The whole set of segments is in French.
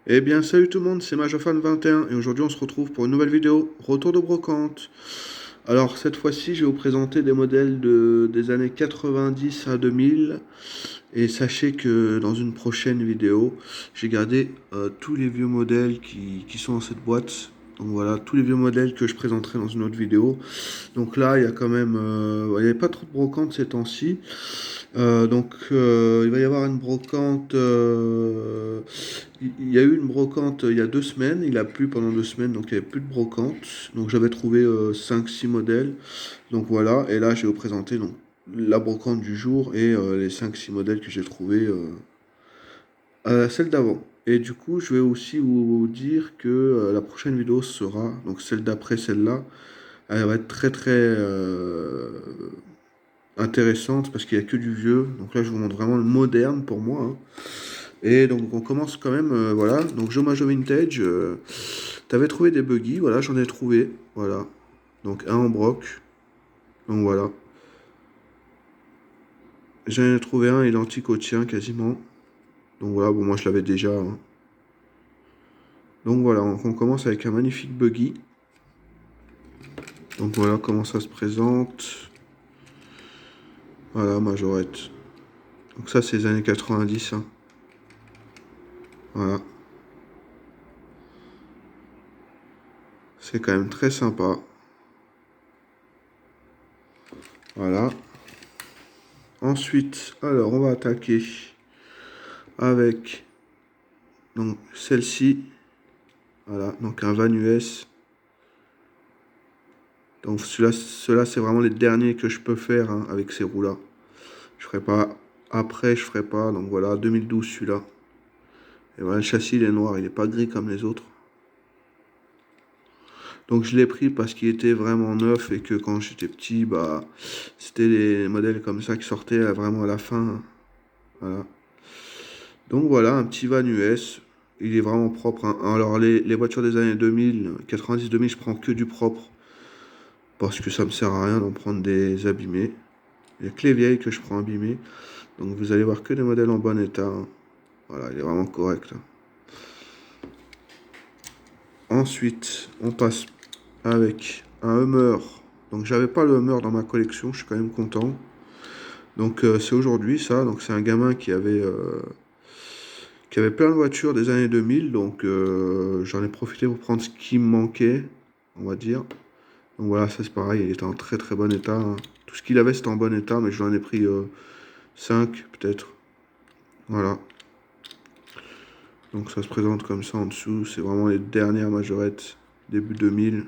Eh bien, salut tout le monde, c'est Majofan21 et aujourd'hui on se retrouve pour une nouvelle vidéo, retour de brocante. Alors cette fois-ci, je vais vous présenter des modèles des années 90 à 2000 et sachez que dans une prochaine vidéo, j'ai gardé tous les vieux modèles qui sont dans cette boîte. Donc voilà, tous les vieux modèles que je présenterai dans une autre vidéo. Donc là, il y a quand même, il n'y avait pas trop de brocante ces temps-ci. Il va y avoir une brocante. Il y a eu une brocante il y a 2 semaines. Il a plu pendant 2 semaines, donc il n'y avait plus de brocante. Donc j'avais trouvé 5-6 modèles. Donc voilà, et là je vais vous présenter donc, la brocante du jour et les 5-6 modèles que j'ai trouvés à celle d'avant. Et du coup, je vais aussi vous dire que la prochaine vidéo sera, donc celle d'après celle-là, elle va être très très intéressante parce qu'il n'y a que du vieux. Donc là, je vous montre vraiment le moderne pour moi, hein. Et donc, on commence quand même, voilà. Donc, Jomajo Vintage, t'avais trouvé des buggy, voilà, j'en ai trouvé, voilà. Donc, un en broc, donc voilà. J'en ai trouvé un identique au tien quasiment. Donc voilà, bon, moi je l'avais déjà, hein. Donc voilà, on commence avec un magnifique buggy. Donc voilà comment ça se présente. Voilà, majorette. Donc ça, c'est les années 90, hein. Voilà. C'est quand même très sympa. Voilà. Ensuite, alors on va attaquer avec donc celle-ci. Voilà, donc un van US. Donc ceux-là, c'est vraiment les derniers que je peux faire, hein, avec ces roues-là. Je ferai pas après, je ferai pas. Donc voilà, 2012 celui-là. Et voilà, le châssis il est noir, il est pas gris comme les autres. Donc je l'ai pris parce qu'il était vraiment neuf et que quand j'étais petit, bah c'était les modèles comme ça qui sortaient vraiment à la fin. Voilà. Donc voilà, un petit van US. Il est vraiment propre, hein. Alors les voitures des années 2000, 90-2000, je prends que du propre. Parce que ça me sert à rien d'en prendre des abîmés. Il n'y a que les vieilles que je prends abîmées. Donc vous allez voir que des modèles en bon état, hein. Voilà, il est vraiment correct, hein. Ensuite, on passe avec un Hummer. Donc j'avais pas le Hummer dans ma collection, je suis quand même content. Donc c'est aujourd'hui ça. Donc c'est un gamin qui avait plein de voitures des années 2000. Donc j'en ai profité pour prendre ce qui me manquait, on va dire. Donc voilà, ça c'est pareil, il était en très très bon état, hein. Tout ce qu'il avait c'était en bon état, mais je l'en ai pris 5 peut-être. Voilà. Donc ça se présente comme ça en dessous. C'est vraiment les dernières majorettes, début 2000.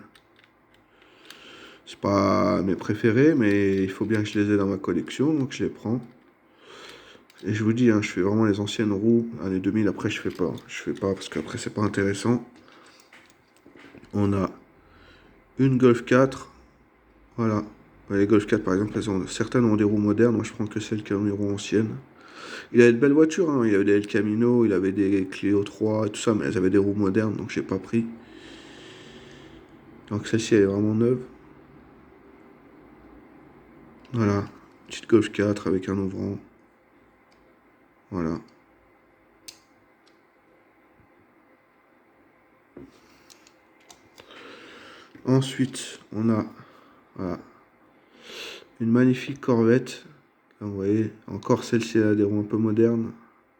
C'est pas mes préférés, mais il faut bien que je les ai dans ma collection, donc je les prends. Et je vous dis, hein, je fais vraiment les anciennes roues, années 2000, après je fais pas. Je fais pas parce qu'après c'est pas intéressant. On a une Golf 4, voilà. Les Golf 4 par exemple, certaines ont des roues modernes, moi je prends que celles qui ont des roues anciennes. Il avait de belles voitures, hein. Il avait des El Camino, il avait des Clio 3 et tout ça, mais elles avaient des roues modernes, donc j'ai pas pris. Donc celle-ci elle est vraiment neuve. Voilà, petite Golf 4 avec un ouvrant. Voilà. Ensuite, on a, voilà, une magnifique Corvette. Là, vous voyez, encore celle-ci, elle a des roues un peu modernes.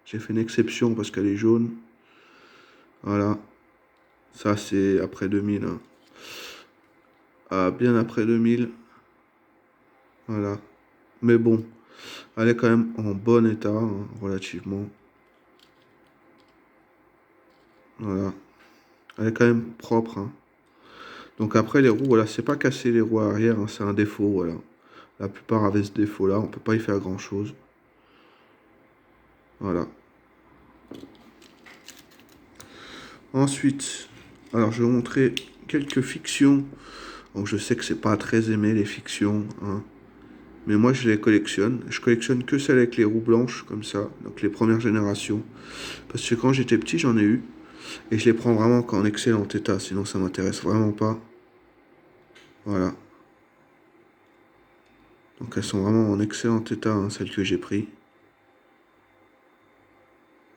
J'ai fait une exception parce qu'elle est jaune. Voilà. Ça, c'est après 2000, hein. Ah, bien après 2000. Voilà. Mais bon, elle est quand même en bon état, hein, relativement. Voilà. Elle est quand même propre, hein. Donc après, les roues, voilà, c'est pas cassé les roues arrière, hein, c'est un défaut, voilà. La plupart avaient ce défaut-là, on peut pas y faire grand-chose. Voilà. Ensuite, alors je vais vous montrer quelques fictions. Donc je sais que c'est pas très aimé les fictions, hein. Mais moi je les collectionne. Je collectionne que celles avec les roues blanches, comme ça. Donc les premières générations. Parce que quand j'étais petit, j'en ai eu. Et je les prends vraiment qu'en excellent état. Sinon ça m'intéresse vraiment pas. Voilà. Donc elles sont vraiment en excellent état, hein, celles que j'ai pris.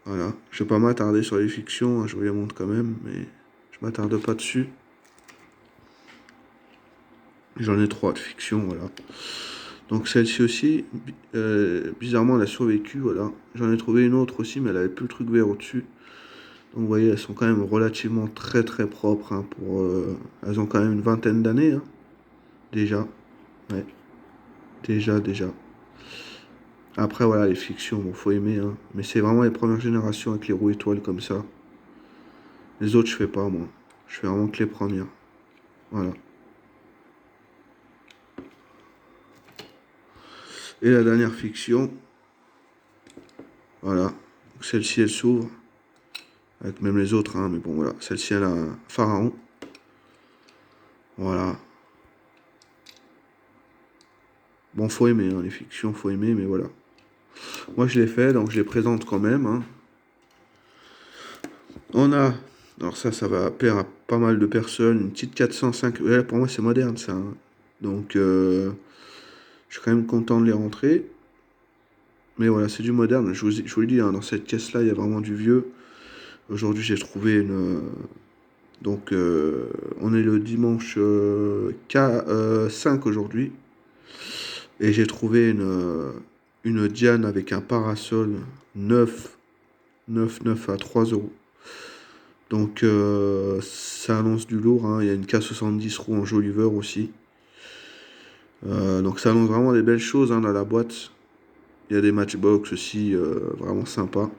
Voilà. Je vais pas m'attarder sur les fictions, hein, je vous les montre quand même, mais je m'attarde pas dessus. J'en ai 3 de fiction, voilà. Donc celle-ci aussi, bizarrement, elle a survécu, voilà. J'en ai trouvé une autre aussi, mais elle avait plus le truc vert au-dessus. Donc vous voyez, elles sont quand même relativement très très propres, hein, elles ont quand même une vingtaine d'années, hein, déjà. Ouais, déjà. Après, voilà, les fictions, bon, faut aimer, hein. Mais c'est vraiment les premières générations avec les roues étoiles comme ça. Les autres, je fais pas, moi. Je fais vraiment que les premières. Voilà. Et la dernière fiction, voilà. Celle-ci, elle s'ouvre. Avec même les autres, hein, mais bon, voilà. Celle-ci, elle a un pharaon. Voilà. Bon, faut aimer, hein, les fictions, faut aimer, mais voilà. Moi, je l'ai fait, donc je les présente quand même, hein. On a, alors ça va plaire à pas mal de personnes, une petite 405. Ouais, pour moi, c'est moderne, ça, hein. Donc, je suis quand même content de les rentrer. Mais voilà, c'est du moderne. Je vous l'ai dit, hein, dans cette caisse-là, il y a vraiment du vieux. Aujourd'hui, j'ai trouvé une. Donc, on est le dimanche 5 aujourd'hui. Et j'ai trouvé une Diane avec un parasol neuf, 9 à 3 euros. Donc, ça annonce du lourd, hein. Il y a une K70 roue en Joliver aussi. Donc, ça annonce vraiment des belles choses, hein, dans la boîte. Il y a des matchbox aussi, vraiment sympas.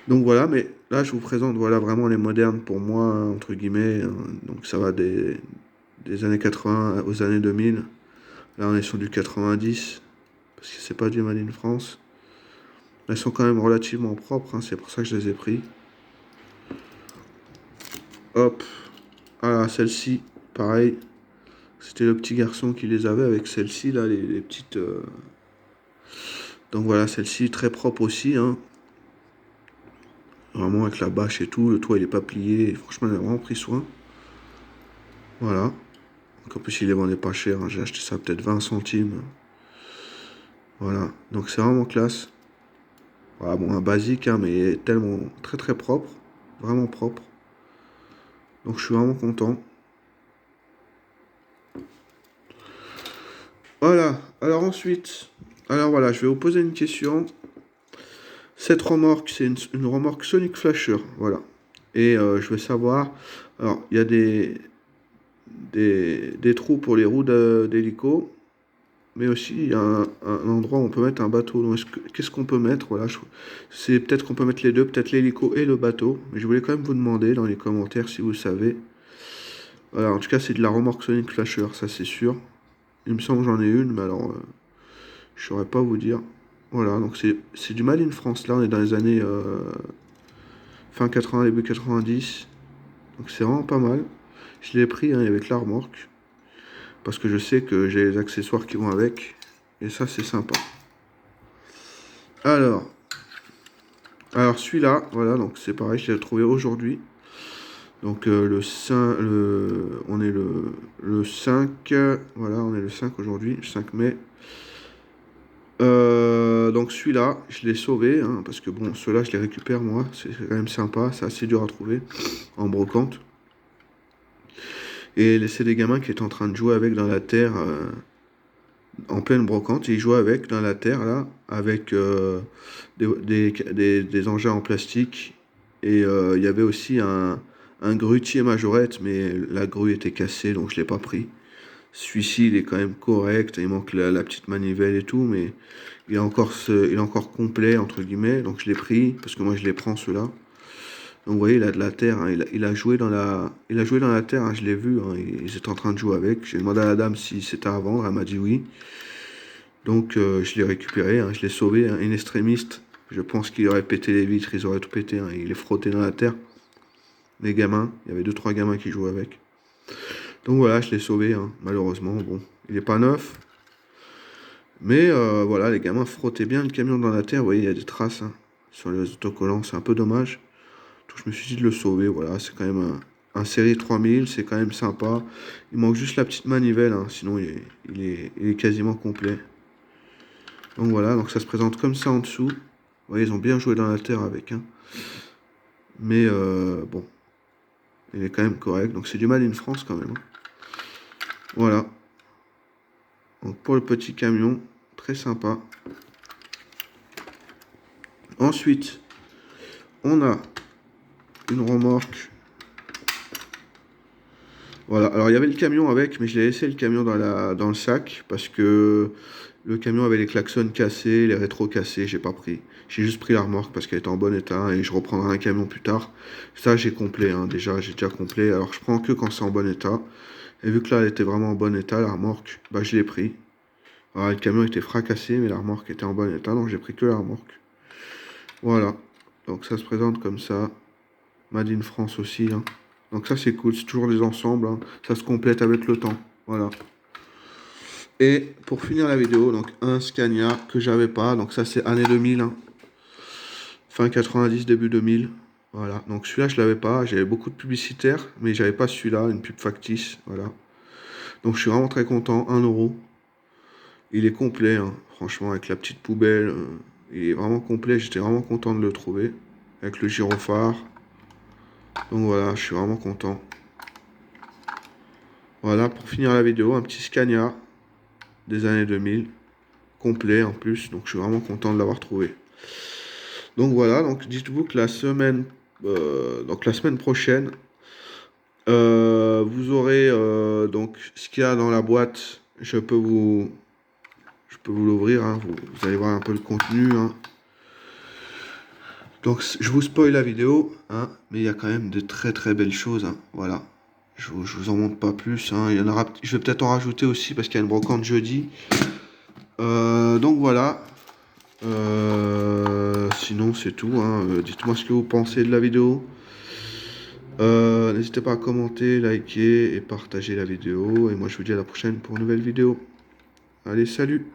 Donc voilà, mais là je vous présente voilà vraiment les modernes pour moi, hein, entre guillemets, hein. Donc ça va des années 80 aux années 2000. Là on est sur du 90, parce que c'est pas du Made in France. Elles sont quand même relativement propres, hein, c'est pour ça que je les ai pris. Hop, ah celle-ci, pareil. C'était le petit garçon qui les avait avec celle-ci, là, les petites... Donc voilà, celle-ci, très propre aussi, hein. Vraiment avec la bâche et tout, le toit il est pas plié. Franchement, il a vraiment pris soin. Voilà. Donc en plus, il les vendait pas cher, hein. J'ai acheté ça peut-être 20 centimes. Voilà. Donc c'est vraiment classe. Voilà, bon, un basique, hein, mais tellement très très propre. Vraiment propre. Donc je suis vraiment content. Voilà. Alors ensuite, alors voilà, je vais vous poser une question. Cette remorque, c'est une remorque Sonic Flasher. Voilà. Et je veux savoir. Alors, il y a des trous pour les roues d'hélico. Mais aussi, il y a un endroit où on peut mettre un bateau. Donc, qu'est-ce qu'on peut mettre? Voilà, c'est peut-être qu'on peut mettre les deux, peut-être l'hélico et le bateau. Mais je voulais quand même vous demander dans les commentaires si vous savez. Voilà, en tout cas, c'est de la remorque Sonic Flasher, ça c'est sûr. Il me semble que j'en ai une, mais alors, je saurais pas vous dire. Voilà, donc c'est du Made in France. Là, on est dans les années fin 80, début 90. Donc c'est vraiment pas mal. Je l'ai pris, hein, avec la remorque. Parce que je sais que j'ai les accessoires qui vont avec. Et ça, c'est sympa. Alors, celui-là, voilà, donc c'est pareil, je l'ai trouvé aujourd'hui. Donc on est le 5, voilà, on est le 5 aujourd'hui, le 5 mai. Donc celui-là, je l'ai sauvé, hein, parce que bon, ceux-là, je les récupère moi, c'est quand même sympa, c'est assez dur à trouver en brocante. Et c'est des gamins qui étaient en train de jouer avec dans la terre, en pleine brocante, et ils jouaient avec dans la terre, là, avec des engins en plastique. Et il y avait aussi un grutier majorette, mais la grue était cassée, donc je l'ai pas pris. Celui-ci, il est quand même correct, il manque la petite manivelle et tout, mais il est encore complet, entre guillemets, donc je l'ai pris, parce que moi je les prends ceux-là. Donc vous voyez, il a de la terre, hein, il a joué dans la terre, hein, je l'ai vu, hein, ils étaient en train de jouer avec. J'ai demandé à la dame si c'était à vendre, elle m'a dit oui. Donc je l'ai récupéré, hein, je l'ai sauvé, hein, in extrémiste. Je pense qu'il aurait pété les vitres, ils auraient tout pété, hein, il est frotté dans la terre. Les gamins, il y avait 2-3 gamins qui jouaient avec. Donc voilà, je l'ai sauvé, hein, malheureusement. Bon, il n'est pas neuf. Mais voilà, les gamins frottaient bien le camion dans la terre. Vous voyez, il y a des traces, hein, sur les autocollants, c'est un peu dommage. Donc je me suis dit de le sauver, voilà, c'est quand même un série 3000, c'est quand même sympa. Il manque juste la petite manivelle, hein, sinon il est quasiment complet. Donc voilà, donc ça se présente comme ça en dessous. voyez, ils ont bien joué dans la terre avec, hein. Mais bon, il est quand même correct. Donc c'est du Made in France quand même, hein. Voilà. Donc pour le petit camion, très sympa. Ensuite, on a une remorque. Voilà, alors il y avait le camion avec, mais je l'ai laissé le camion dans le sac parce que le camion avait les klaxons cassés, les rétros cassés, j'ai pas pris. J'ai juste pris la remorque parce qu'elle était en bon état et je reprendrai un camion plus tard. Ça j'ai complet, hein, déjà j'ai déjà complet. Alors je prends que quand c'est en bon état. Et vu que là elle était vraiment en bon état, la remorque, bah je l'ai pris. Alors le camion était fracassé, mais la remorque était en bon état, donc j'ai pris que la remorque. Voilà, donc ça se présente comme ça. Made in France aussi, hein. Donc ça c'est cool, c'est toujours des ensembles, hein. Ça se complète avec le temps. Voilà. Et pour finir la vidéo, donc un Scania que j'avais pas, donc ça c'est année 2000, hein. Fin 90, début 2000. Voilà, donc celui-là je l'avais pas, j'avais beaucoup de publicitaires, mais j'avais pas celui-là, une pub factice, voilà. Donc je suis vraiment très content, 1 €. Il est complet, hein. Franchement, avec la petite poubelle, il est vraiment complet, j'étais vraiment content de le trouver. Avec le gyrophare. Donc voilà, je suis vraiment content. Voilà, pour finir la vidéo, un petit Scania des années 2000, complet en plus, donc je suis vraiment content de l'avoir trouvé. Donc voilà, donc dites-vous que donc la semaine prochaine, vous aurez donc ce qu'il y a dans la boîte. Je peux vous l'ouvrir, hein, vous allez voir un peu le contenu, hein. Donc je vous spoil la vidéo, hein, mais il y a quand même de très très belles choses, hein, voilà. Je vous en montre pas plus, hein. Il y en aura, je vais peut-être en rajouter aussi parce qu'il y a une brocante jeudi. Donc voilà. Sinon c'est tout, hein. Dites-moi ce que vous pensez de la vidéo. N'hésitez pas à commenter, liker et partager la vidéo. Et moi je vous dis à la prochaine pour une nouvelle vidéo. Allez, salut!